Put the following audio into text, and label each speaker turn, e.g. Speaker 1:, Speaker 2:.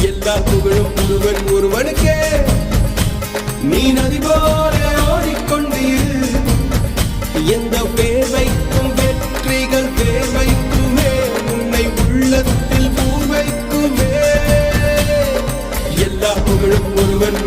Speaker 1: எல்லா புகழும் ஒருவனுக்கே. நீ நதி போல ஓடிக்கொண்டீர். எந்த பேர் வைக்கும் வெற்றிகள் பேர் வைக்குமே, உன்னை உள்ளத்தில் பூர் வைக்குமே. எல்லா புகழும் ஒருவன்